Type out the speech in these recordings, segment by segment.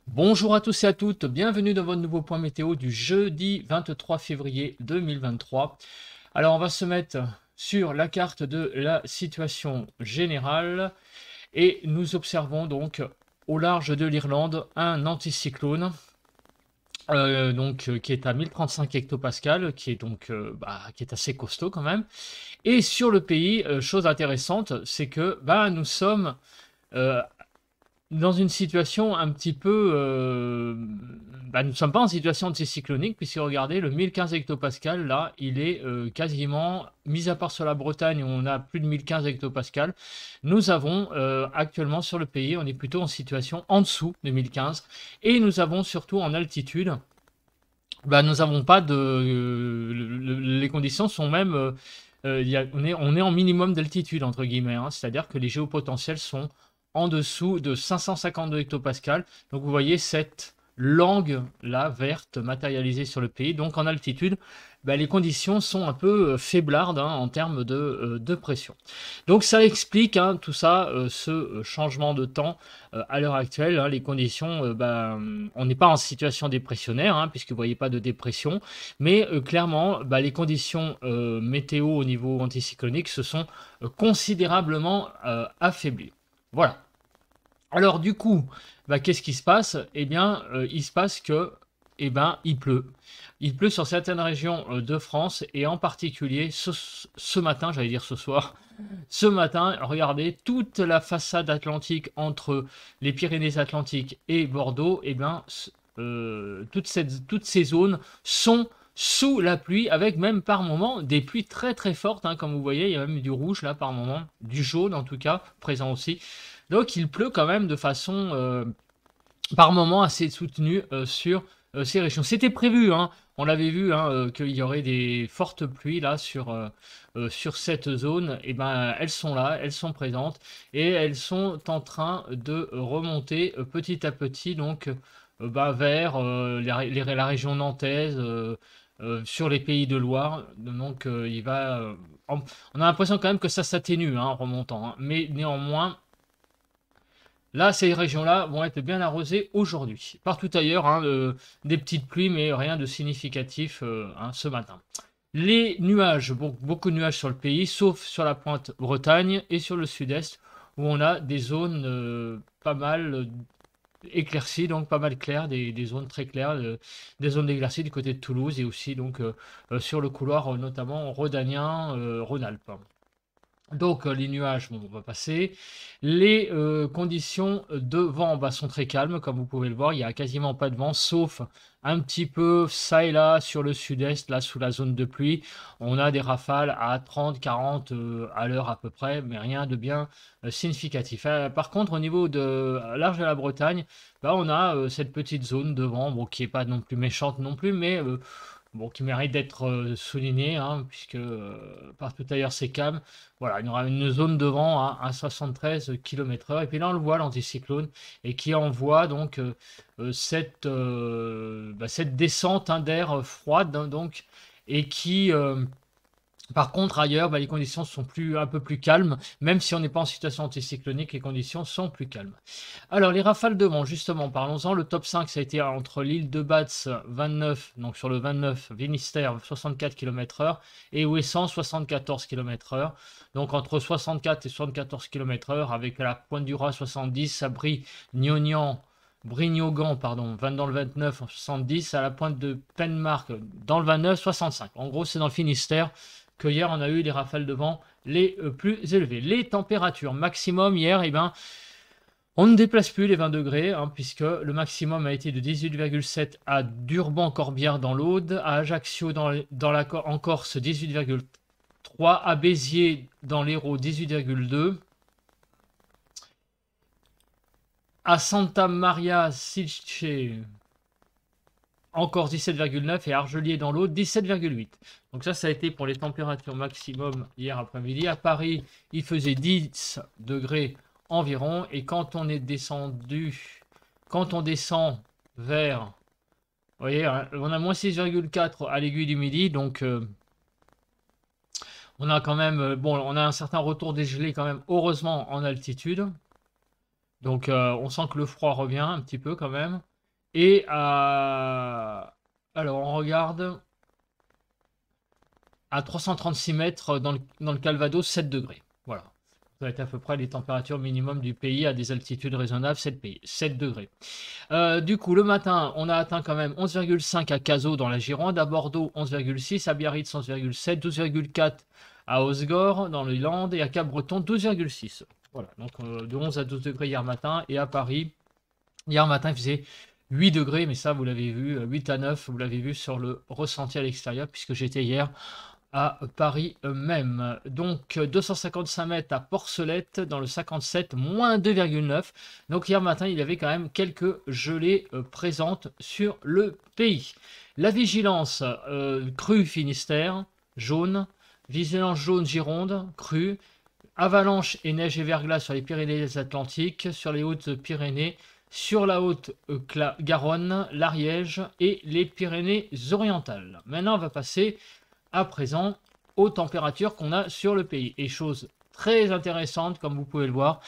Bonjour à tous et à toutes, bienvenue dans votre nouveau point météo du jeudi 23 février 2023. Alors on va se mettre sur la carte de la situation générale et nous observons donc au large de l'Irlande un anticyclone qui est à 1035 hectopascales, qui est qui est assez costaud quand même. Et sur le pays, chose intéressante, c'est que nous sommes euh, dans une situation un petit peu, nous ne sommes pas en situation anticyclonique, puisque regardez, le 1015 hectopascal, là, il est quasiment, mis à part sur la Bretagne où on a plus de 1015 hectopascal, nous avons actuellement sur le pays, on est plutôt en situation en dessous de 1015, et nous avons surtout en altitude, nous n'avons pas de, les conditions sont même, on est en minimum d'altitude, entre guillemets, hein, c'est-à-dire que les géopotentiels sont en dessous de 552 hectopascales. Donc vous voyez cette langue là verte matérialisée sur le pays. Donc en altitude, les conditions sont un peu faiblardes hein, en termes de pression. Donc ça explique hein, tout ça, ce changement de temps à l'heure actuelle. Hein, les conditions, on n'est pas en situation dépressionnaire, hein, puisque vous voyez pas de dépression, mais clairement, les conditions météo au niveau anticyclonique se sont considérablement affaiblies. Voilà. Alors du coup, qu'est-ce qui se passe? Eh bien, il se passe que, il pleut. Il pleut sur certaines régions de France et en particulier ce matin, j'allais dire ce soir, ce matin, regardez, toute la façade atlantique entre les Pyrénées-Atlantiques et Bordeaux, toutes ces zones sont sous la pluie, avec même par moments des pluies très très fortes, hein, comme vous voyez, il y a même du rouge là par moment, du jaune en tout cas, présent aussi. Donc il pleut quand même de façon par moment assez soutenue sur ces régions. C'était prévu, hein, on l'avait vu, hein, qu'il y aurait des fortes pluies là sur cette zone. Et elles sont là, elles sont présentes et elles sont en train de remonter petit à petit donc vers la région nantaise. Sur les pays de Loire, donc on a l'impression quand même que ça s'atténue hein, en remontant, hein, mais néanmoins là, ces régions-là vont être bien arrosées aujourd'hui. Partout ailleurs, hein, des petites pluies, mais rien de significatif hein, ce matin. Les nuages, beaucoup de nuages sur le pays, sauf sur la pointe Bretagne et sur le sud-est, où on a des zones pas mal éclaircies, donc pas mal claires, des zones très claires, des zones éclaircies du côté de Toulouse et aussi donc sur le couloir notamment rhodanien, Rhône-Alpes. Donc les nuages on va passer. Les conditions de vent sont très calmes, comme vous pouvez le voir. Il n'y a quasiment pas de vent, sauf un petit peu ça et là sur le sud-est, là sous la zone de pluie. On a des rafales à 30, 40 à l'heure à peu près, mais rien de bien significatif. Par contre, au niveau de large de la Bretagne, on a cette petite zone de vent, qui n'est pas non plus méchante non plus, mais qui mérite d'être souligné, hein, puisque partout ailleurs c'est calme. Voilà, il y aura une zone de vent à 73 km/h. Et puis là, on le voit, l'anticyclone, et qui envoie donc cette descente hein, d'air froide, hein, donc, et qui, par contre, ailleurs, les conditions sont un peu plus calmes. Même si on n'est pas en situation anticyclonique, les conditions sont plus calmes. Alors, les rafales de vent, justement, parlons-en. Le top 5, ça a été entre l'île de Batz, 29, donc sur le 29, Finistère, 64 km/h, et Ouessant, 74 km/h. Donc, entre 64 et 74 km/h, avec la Pointe du Roi, 70, Sabri, Gnognan, Brignogan, pardon, dans le 29 en 70, à la pointe de Penmark dans le 29, 65. En gros, c'est dans le Finistère que hier on a eu les rafales de vent les plus élevées. Les températures maximum hier, on ne déplace plus les 20 degrés, hein, puisque le maximum a été de 18,7 à Durban-Corbière dans l'Aude, à Ajaccio en Corse 18,3, à Béziers dans l'Hérault 18,2, à Santa Maria Silce encore 17,9 et Argelier dans l'Aude 17,8. Donc ça a été pour les températures maximum hier après-midi. À Paris, il faisait 10 degrés environ. Et quand on descend vers, vous voyez, on a moins 6,4 à l'Aiguille du Midi. Donc on a quand même, on a un certain retour dégelé quand même, heureusement en altitude. Donc on sent que le froid revient un petit peu quand même. Et alors, on regarde à 336 mètres dans le Calvados, 7 degrés. Voilà. Ça va être à peu près les températures minimum du pays à des altitudes raisonnables, 7 degrés. Du coup, le matin, on a atteint quand même 11,5 à Cazaux dans la Gironde, à Bordeaux 11,6, à Biarritz 11,7, 12,4 à Osgore dans les Landes et à Cap-Breton 12,6. Voilà, donc de 11 à 12 degrés hier matin. Et à Paris, hier matin, il faisait 8 degrés, mais ça, vous l'avez vu, 8 à 9, vous l'avez vu sur le ressenti à l'extérieur, puisque j'étais hier à Paris même. Donc 255 mètres à Porcelette dans le 57, moins 2,9. Donc hier matin, il y avait quand même quelques gelées présentes sur le pays. La vigilance crue Finistère, jaune. Vigilance jaune Gironde, crue. Avalanche et neige et verglas sur les Pyrénées-Atlantiques, sur les Hautes-Pyrénées, sur la Haute-Garonne, l'Ariège et les Pyrénées-Orientales. Maintenant, on va passer à présent aux températures qu'on a sur le pays. Et chose très intéressante, comme vous pouvez le voir,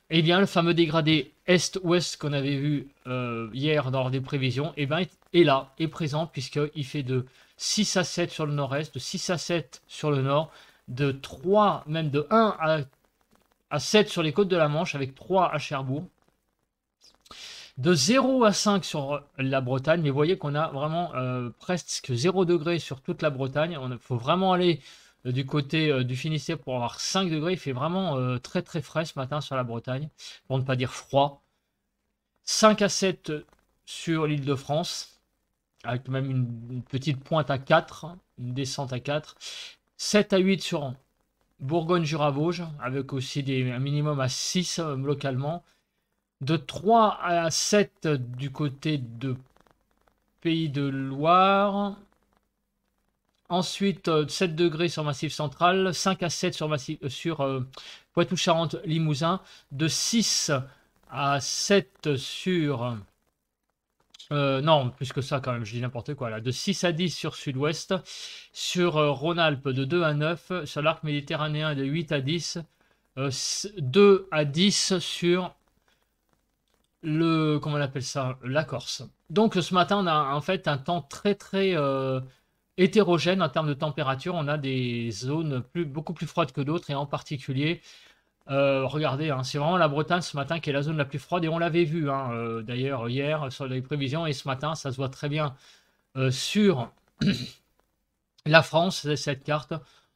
eh bien, le fameux dégradé est-ouest qu'on avait vu hier dans des prévisions, eh bien, est là, est présent, puisqu'il fait de 6 à 7 sur le nord-est, de 6 à 7 sur le nord, de 3, même de 1 à 7 sur les côtes de la Manche, avec 3 à Cherbourg, de 0 à 5 sur la Bretagne, mais vous voyez qu'on a vraiment presque 0 degré sur toute la Bretagne. Il faut vraiment aller du côté du Finistère pour avoir 5 degrés. Il fait vraiment très très frais ce matin sur la Bretagne, pour ne pas dire froid. 5 à 7 sur l'île de France, avec même une petite pointe à 4, une descente à 4. 7 à 8 sur Bourgogne-Jura-Vosges, avec aussi un minimum à 6 localement. De 3 à 7 du côté de Pays de Loire. Ensuite, 7 degrés sur Massif Central, 5 à 7 sur Poitou-Charentes-Limousin, de 6 à 7 sur... non, plus que ça quand même, je dis n'importe quoi là. De 6 à 10 sur Sud-Ouest, sur Rhône-Alpes de 2 à 9, sur l'arc méditerranéen de 8 à 10, 2 à 10 sur comment on appelle ça, la Corse. Donc ce matin, on a en fait un temps très très hétérogène en termes de température. On a des zones beaucoup plus froides que d'autres, et en particulier, regardez, hein, c'est vraiment la Bretagne ce matin qui est la zone la plus froide, et on l'avait vu hein, d'ailleurs hier sur les prévisions, et ce matin ça se voit très bien sur la France, cette carte.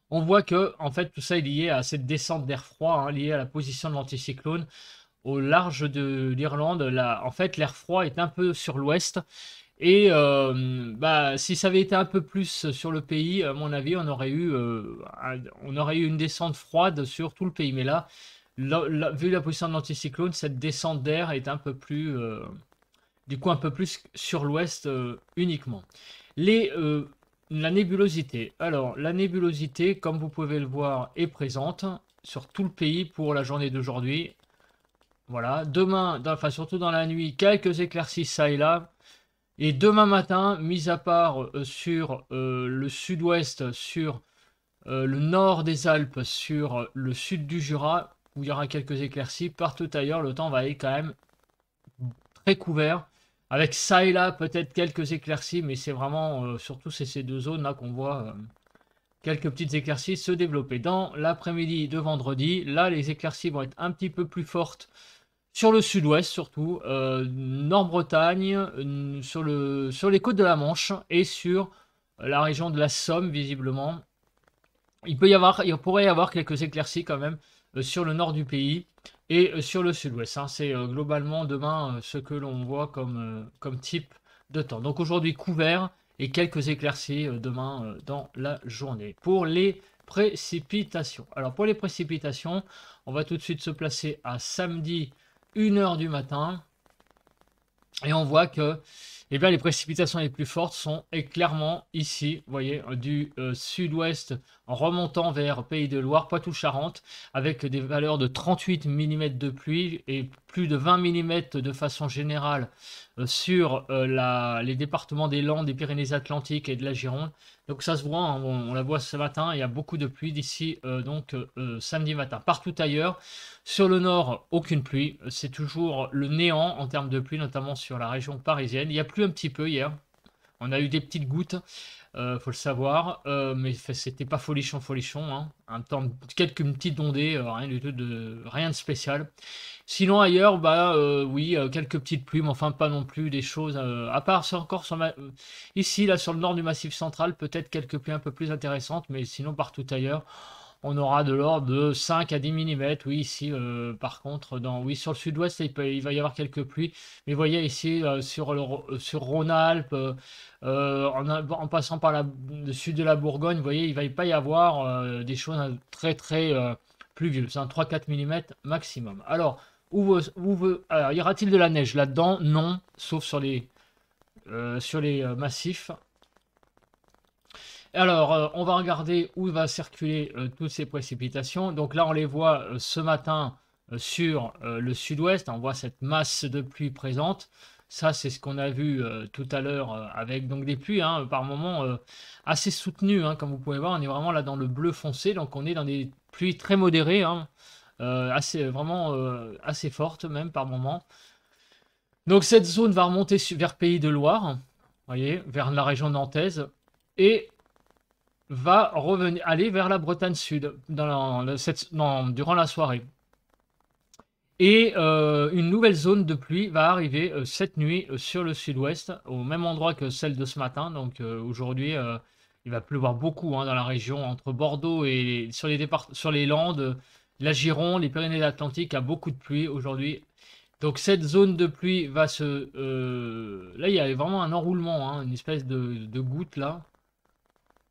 On voit que en fait tout ça est lié à cette descente d'air froid, hein, lié à la position de l'anticyclone au large de l'Irlande. En fait, l'air froid est un peu sur l'ouest. Et si ça avait été un peu plus sur le pays, à mon avis, on aurait eu une descente froide sur tout le pays. Mais là, vu la position de l'anticyclone, cette descente d'air est un peu plus, du coup, un peu plus sur l'ouest uniquement. La nébulosité. Alors, la nébulosité, comme vous pouvez le voir, est présente sur tout le pays pour la journée d'aujourd'hui. Voilà, demain, surtout dans la nuit, quelques éclaircies ça et là. Et demain matin, mis à part sur le sud-ouest, sur le nord des Alpes, sur le sud du Jura, où il y aura quelques éclaircies, partout ailleurs, le temps va être quand même très couvert. Avec ça et là, peut-être quelques éclaircies, mais c'est vraiment, surtout ces deux zones-là qu'on voit quelques petites éclaircies se développer. Dans l'après-midi de vendredi, là, les éclaircies vont être un petit peu plus fortes sur le sud-ouest surtout, Nord-Bretagne, sur les côtes de la Manche et sur la région de la Somme visiblement. Il pourrait y avoir quelques éclaircies quand même sur le nord du pays et sur le sud-ouest. Hein. C'est globalement demain ce que l'on voit comme type de temps. Donc aujourd'hui couvert et quelques éclaircies demain dans la journée. Pour les précipitations. Alors pour les précipitations, on va tout de suite se placer à samedi 1h du matin, et on voit que les précipitations les plus fortes sont clairement ici, vous voyez, du sud-ouest en remontant vers Pays de Loire, Poitou-Charentes, avec des valeurs de 38 mm de pluie et plus de 20 mm de façon générale sur les départements des Landes, des Pyrénées-Atlantiques et de la Gironde. Donc ça se voit, hein, on la voit ce matin, il y a beaucoup de pluie d'ici samedi matin. Partout ailleurs, sur le nord, aucune pluie. C'est toujours le néant en termes de pluie, notamment sur la région parisienne. Il y a plu un petit peu hier. On a eu des petites gouttes, faut le savoir, mais c'était pas folichon, hein. Un temps, quelques petites ondées, rien du tout rien de spécial. Sinon ailleurs, bah oui, quelques petites pluies, mais enfin pas non plus des choses. À part encore ici, là sur le nord du Massif central, peut-être quelques pluies un peu plus intéressantes, mais sinon partout ailleurs, on aura de l'ordre de 5 à 10 mm. Oui, ici, par contre, oui, sur le sud-ouest, il va y avoir quelques pluies. Mais vous voyez ici, sur Rhône-Alpes, en passant par le sud de la Bourgogne, vous voyez, il ne va pas y avoir des choses très, très pluvieuses. C'est un 3-4 mm maximum. Alors, alors, y aura-t-il de la neige là-dedans? Non, sauf sur les massifs. Alors, on va regarder où va circuler toutes ces précipitations. Donc là, on les voit ce matin sur le sud-ouest. On voit cette masse de pluie présente. Ça, c'est ce qu'on a vu tout à l'heure avec donc des pluies par moments assez soutenues. Comme vous pouvez voir, on est vraiment là dans le bleu foncé. Donc on est dans des pluies très modérées, vraiment assez fortes même par moments. Donc cette zone va remonter vers Pays de Loire, vous voyez, vers la région nantaise. Et va aller vers la Bretagne Sud durant la soirée. Et une nouvelle zone de pluie va arriver cette nuit sur le sud-ouest, au même endroit que celle de ce matin. Donc aujourd'hui, il va pleuvoir beaucoup dans la région, entre Bordeaux et sur les Landes, la Gironde, les Pyrénées-Atlantiques, il y a beaucoup de pluie aujourd'hui. Donc cette zone de pluie va là, il y a vraiment un enroulement, une espèce de goutte là.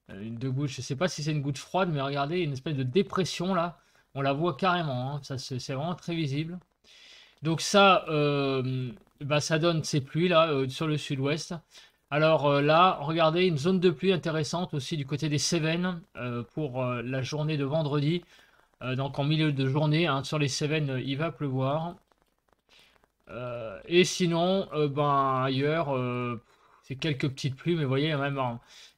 Une goutte, je ne sais pas si c'est une goutte froide, mais regardez, une espèce de dépression là, on la voit carrément, c'est vraiment très visible. Donc ça, ça donne ces pluies là sur le sud-ouest. Alors là, regardez, une zone de pluie intéressante aussi du côté des Cévennes pour la journée de vendredi. Donc en milieu de journée, sur les Cévennes, il va pleuvoir. Et sinon, ailleurs, c'est quelques petites pluies, mais vous voyez, même,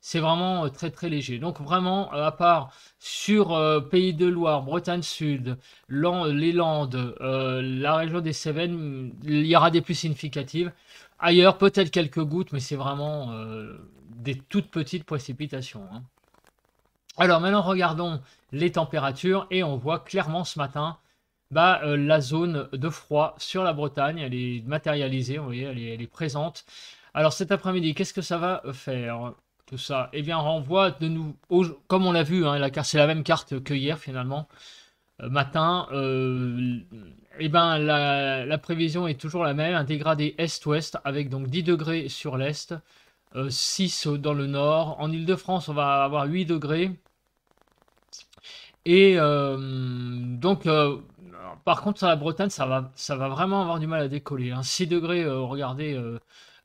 c'est vraiment très très léger. Donc vraiment, à part sur Pays de Loire, Bretagne Sud, les Landes, la région des Cévennes, il y aura des pluies significatives. Ailleurs, peut-être quelques gouttes, mais c'est vraiment des toutes petites précipitations. Alors maintenant, regardons les températures et on voit clairement ce matin la zone de froid sur la Bretagne, elle est matérialisée, vous voyez, elle est présente. Alors cet après-midi, qu'est-ce que ça va faire tout ça? Eh bien, on voit de nous, comme on l'a vu, c'est la même carte que hier finalement, matin. La prévision est toujours la même, un dégradé est-ouest avec donc 10 degrés sur l'est, 6 dans le nord. En Île-de-France, on va avoir 8 degrés. Et par contre, sur la Bretagne, ça va vraiment avoir du mal à décoller. 6 degrés, regardez,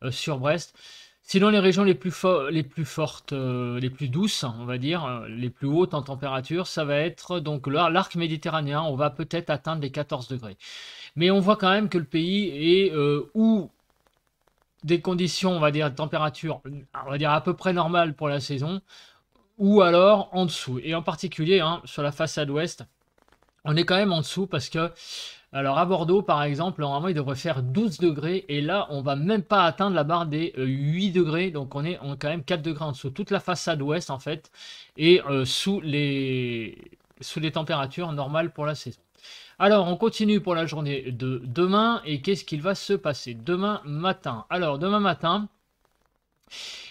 sur Brest. Sinon, les régions les plus fortes, les plus douces, on va dire, les plus hautes en température, ça va être donc l'arc méditerranéen. On va peut-être atteindre les 14 degrés. Mais on voit quand même que le pays est où des conditions, on va dire, de température, on va dire à peu près normales pour la saison, ou alors en dessous. Et en particulier, sur la façade ouest, on est quand même en dessous parce que, alors à Bordeaux par exemple, normalement il devrait faire 12 degrés et là on va même pas atteindre la barre des 8 degrés, donc on est quand même 4 degrés en dessous. Toute la façade ouest en fait est sous les températures normales pour la saison. Alors on continue pour la journée de demain et qu'est-ce qu'il va se passer demain matin? Alors demain matin,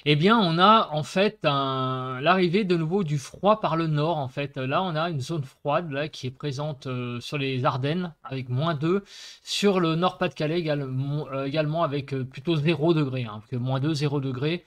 eh bien, on a en fait l'arrivée de nouveau du froid par le nord. En fait, là, on a une zone froide là, qui est présente sur les Ardennes avec -2, sur le Nord-Pas-de-Calais également avec plutôt 0 degré, que -2, 0 degré.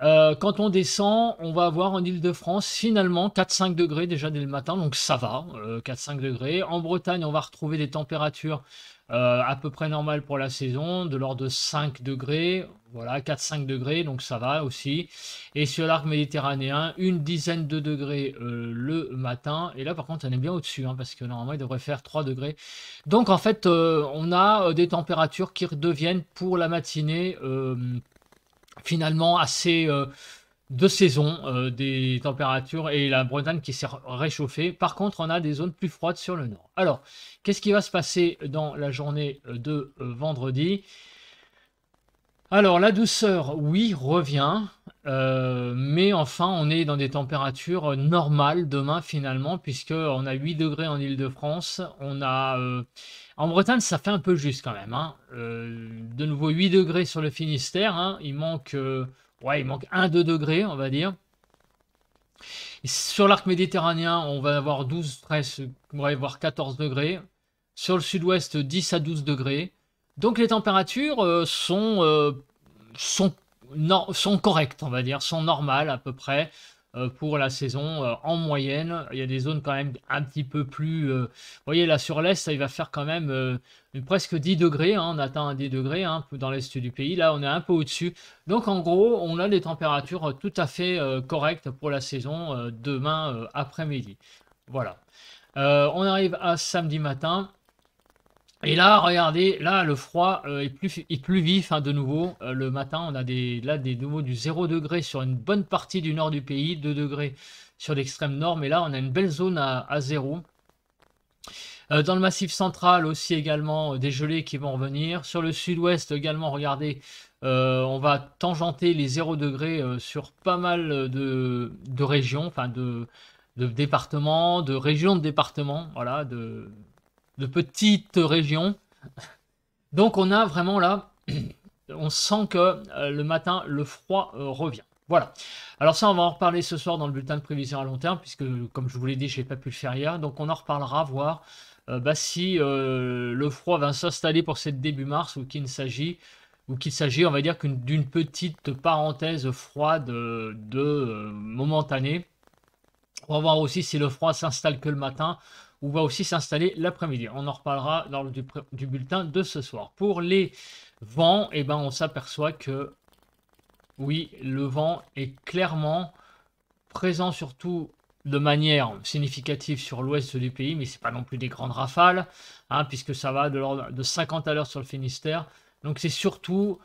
Quand on descend, on va avoir en Île-de-France finalement 4-5 degrés déjà dès le matin, donc ça va, 4-5 degrés. En Bretagne, on va retrouver des températures à peu près normales pour la saison, de l'ordre de 5 degrés, voilà, 4-5 degrés, donc ça va aussi. Et sur l'arc méditerranéen, une dizaine de degrés le matin. Et là, par contre, on est bien au-dessus, parce que normalement, il devrait faire 3 degrés. Donc, en fait, on a des températures qui redeviennent pour la matinée finalement assez de saison des températures et la Bretagne qui s'est réchauffée. Par contre, on a des zones plus froides sur le nord. Alors, qu'est-ce qui va se passer dans la journée de vendredi? Alors, la douceur, oui, revient, mais enfin, on est dans des températures normales demain finalement, puisqu'on a 8 degrés en Île-de-France. On a, en Bretagne, ça fait un peu juste quand même, hein. De nouveau 8 degrés sur le Finistère, hein. Ouais, il manque 1-2 degrés, on va dire. Et sur l'arc méditerranéen, on va avoir 12, 13, ouais, voire 14 degrés. Sur le sud-ouest, 10 à 12 degrés. Donc les températures sont, sont correctes, on va dire, sont normales à peu près pour la saison en moyenne. Il y a des zones quand même un petit peu plus... vous voyez là sur l'est, il va faire quand même presque 10 degrés, hein, on atteint 10 degrés hein, dans l'est du pays. Là, on est un peu au-dessus. Donc en gros, on a des températures tout à fait correctes pour la saison demain après-midi. Voilà. On arrive à samedi matin. Et là, regardez, là, le froid est plus vif hein, de nouveau. Le matin, on a des nouveaux du 0 degré sur une bonne partie du nord du pays, 2 degrés sur l'extrême nord, mais là, on a une belle zone à 0. Dans le massif central aussi également, des gelées qui vont revenir. Sur le sud-ouest également, regardez, on va tangenter les 0 degrés sur pas mal de régions, enfin de départements, de régions de départements, voilà, de petites régions. Donc on a vraiment là, on sent que le matin, le froid revient. Voilà. Alors ça, on va en reparler ce soir dans le bulletin de prévision à long terme, puisque comme je vous l'ai dit, je n'ai pas pu le faire hier. Donc on en reparlera, voir si le froid va s'installer pour cette début mars ou qu'il s'agit, on va dire, d'une petite parenthèse froide momentanée. On va voir aussi si le froid s'installe que le matin ou va aussi s'installer l'après-midi. On en reparlera lors du bulletin de ce soir. Pour les vents, eh ben, on s'aperçoit que oui, le vent est clairement présent surtout de manière significative sur l'ouest du pays, mais c'est pas non plus des grandes rafales, hein, puisque ça va de l'ordre de 50 à l'heure sur le Finistère. Donc c'est surtout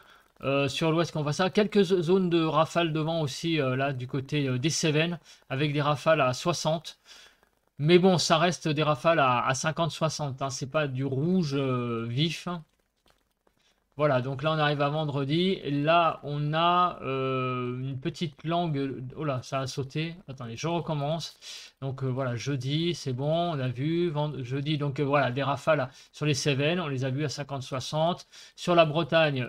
sur l'ouest qu'on voit ça. Quelques zones de rafales de vent aussi là du côté des Cévennes, avec des rafales à 60. Mais bon, ça reste des rafales à 50-60, hein, c'est pas du rouge vif. Voilà, donc là on arrive à vendredi. Là on a une petite langue. Oh là, ça a sauté. Attendez, je recommence. Donc voilà, jeudi, c'est bon, on a vu. Jeudi, donc voilà, des rafales sur les Cévennes, on les a vues à 50-60. Sur la Bretagne,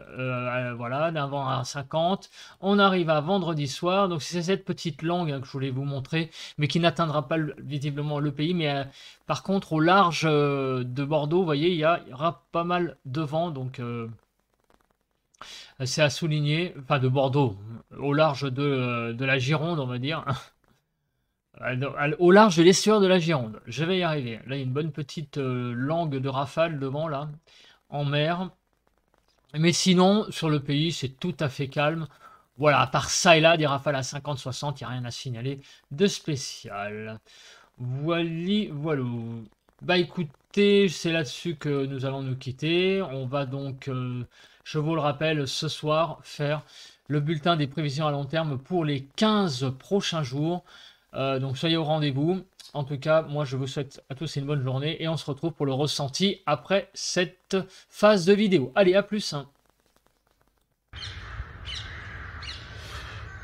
voilà, d'un vent à 50. On arrive à vendredi soir. Donc c'est cette petite langue hein, que je voulais vous montrer, mais qui n'atteindra pas visiblement le pays. Mais par contre, au large de Bordeaux, vous voyez, il y aura pas mal de vent. Donc c'est à souligner, enfin de Bordeaux, au large de la Gironde, on va dire. Au large de l'estuaire de la Gironde. Je vais y arriver. Là, il y a une bonne petite langue de rafale devant, là, en mer. Mais sinon, sur le pays, c'est tout à fait calme. Voilà, à part ça et là, des rafales à 50-60, il n'y a rien à signaler de spécial. Voilà. Bah écoutez, c'est là-dessus que nous allons nous quitter. On va donc... je vous le rappelle, ce soir, faire le bulletin des prévisions à long terme pour les 15 prochains jours. Donc soyez au rendez-vous. En tout cas, moi je vous souhaite à tous une bonne journée et on se retrouve pour le ressenti après cette phase de vidéo. Allez, à plus.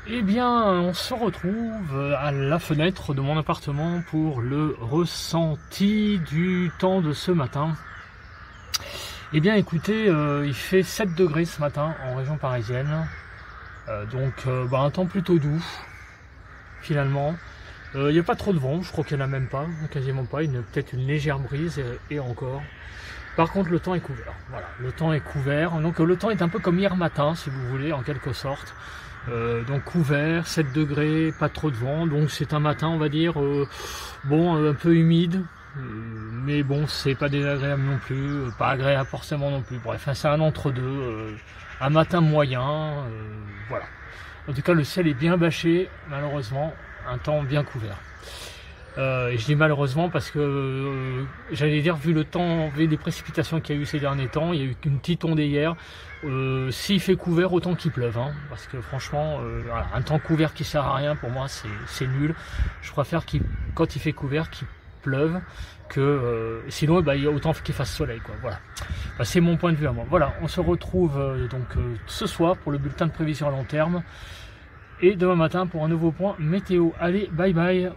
Eh bien, on se retrouve à la fenêtre de mon appartement pour le ressenti du temps de ce matin. Eh bien écoutez, il fait 7 degrés ce matin en région parisienne, donc un temps plutôt doux finalement. Il n'y a pas trop de vent, je crois qu'il n'y en a même pas, quasiment pas, peut-être une légère brise et encore. Par contre le temps est couvert, voilà, le temps est couvert, donc le temps est un peu comme hier matin si vous voulez en quelque sorte. Donc couvert, 7 degrés, pas trop de vent, donc c'est un matin on va dire, un peu humide. Mais bon, c'est pas désagréable non plus, pas agréable forcément non plus. Bref, c'est un entre-deux, un matin moyen, voilà. En tout cas, le ciel est bien bâché, malheureusement, un temps bien couvert. Je dis malheureusement parce que, j'allais dire, vu le temps, vu les précipitations qu'il y a eu ces derniers temps, il y a eu une petite ondée hier. S'il fait couvert, autant qu'il pleuve, hein, parce que franchement, voilà, un temps couvert qui sert à rien, pour moi, c'est nul. Je préfère quand il fait couvert, qu'il pleuve, que sinon, bah, il y a autant qu'il fasse soleil, quoi. Voilà. Bah, c'est mon point de vue à moi. Voilà, on se retrouve ce soir pour le bulletin de prévision à long terme. Et demain matin pour un nouveau point météo. Allez, bye bye.